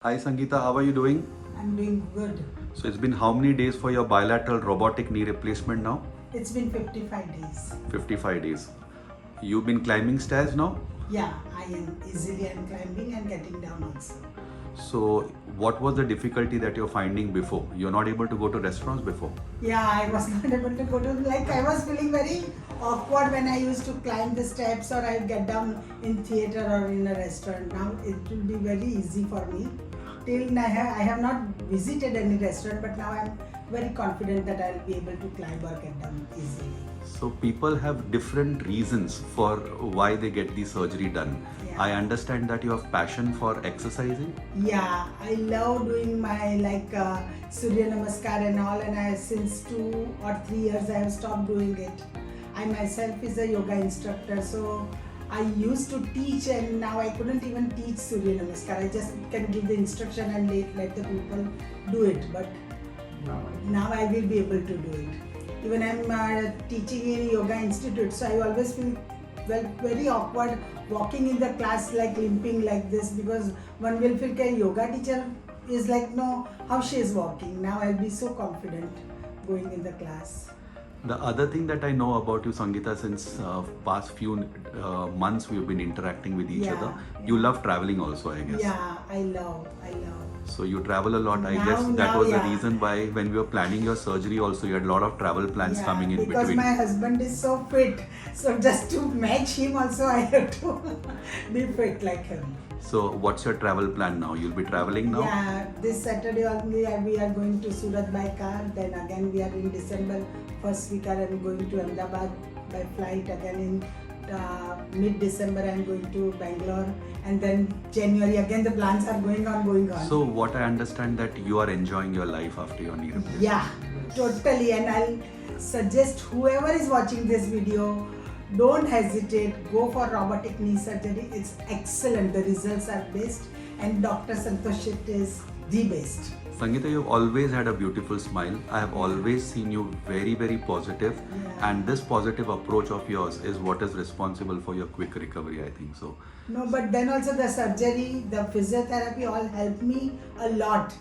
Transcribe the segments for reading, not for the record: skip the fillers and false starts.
Hi Sangeeta, how are you doing? I'm doing good. So it's been how many days for your bilateral robotic knee replacement now? It's been 55 days. 55 days. You've been climbing stairs now? Yeah, I am easily I'm climbing and getting down also. So what was the difficulty that you're finding before? You're not able to go to restaurants before? Yeah, I was not able to go to, I was feeling very awkward when I used to climb the steps or I get down in theater or in a restaurant. Now it will be very easy for me. Till now I have not visited any restaurant, but now I'm very confident that I'll be able to climb or get down easily. So people have different reasons for why they get the surgery done. Yeah. I understand that you have passion for exercising. Yeah, I love doing my Surya Namaskar and all, and since 2 or 3 years I have stopped doing it. I myself is a yoga instructor, so I used to teach and now I couldn't even teach Surya Namaskar. I just can give the instruction and let the people do it, but now I will be able to do it. Even I'm teaching in yoga institute, so I always feel very awkward walking in the class like limping like this, because one will feel like yoga teacher is like, no, how she is walking. Now I'll be so confident going in the class. The other thing that I know about you, Sangeeta, since past few months we've been interacting with each other. You love traveling also, I guess. Yeah, I love. So you travel a lot. I guess that was the reason why when we were planning your surgery also, you had a lot of travel plans coming in because between. my husband is so fit. So just to match him also I have to be fit like him. So what's your travel plan now? You'll be traveling now? Yeah, this Saturday only we are going to Surat by car. Then again we are in December first week I am going to Ahmedabad by flight. Again in mid-December I am going to Bangalore, and then January again the plans are going on. So what I understand that you are enjoying your life after your knee replacement. Yeah, totally. And I'll suggest whoever is watching this video, don't hesitate, go for robotic knee surgery. It's excellent. The results are best, and Dr. Santosh is the best. Sangeeta, you've always had a beautiful smile. I have always seen you very, very positive. And this positive approach of yours is what is responsible for your quick recovery, I think so. No, but then also the surgery, the physiotherapy all helped me a lot.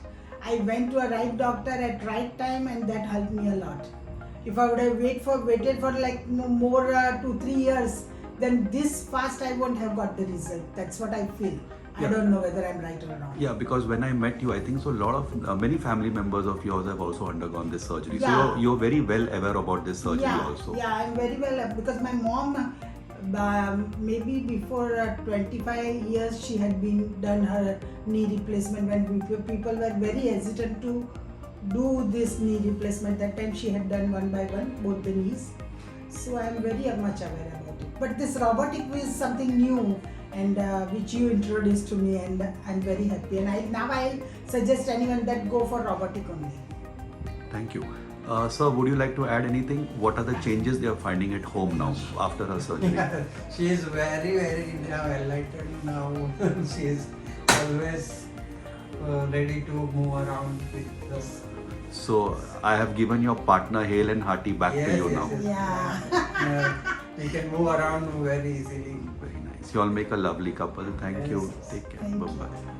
I went to a right doctor at right time, and that helped me a lot. If I would have waited for like more 2-3 years, then this fast I won't have got the result. That's what I feel. I don't know whether I'm right or wrong. Yeah, because when I met you, I think so a lot of many family members of yours have also undergone this surgery. Yeah. So you're very well aware about this surgery also. Yeah, I'm very well, because my mom maybe before 25 years she had been done her knee replacement when people were very hesitant to do this knee replacement. That time she had done one by one both the knees. So I'm very much aware about it. But this robotic is something new, and which you introduced to me, and I'm very happy. And now I suggest anyone that go for robotic only. Thank you. Sir, would you like to add anything? What are the changes they are finding at home now after her surgery? She is very enlightened now. She is always ready to move around with us. So I have given your partner hale and hearty back to you now. Yeah. We can move around very easily. Very nice. You all make a lovely couple. Thank you. Take care. Thank you. Bye-bye.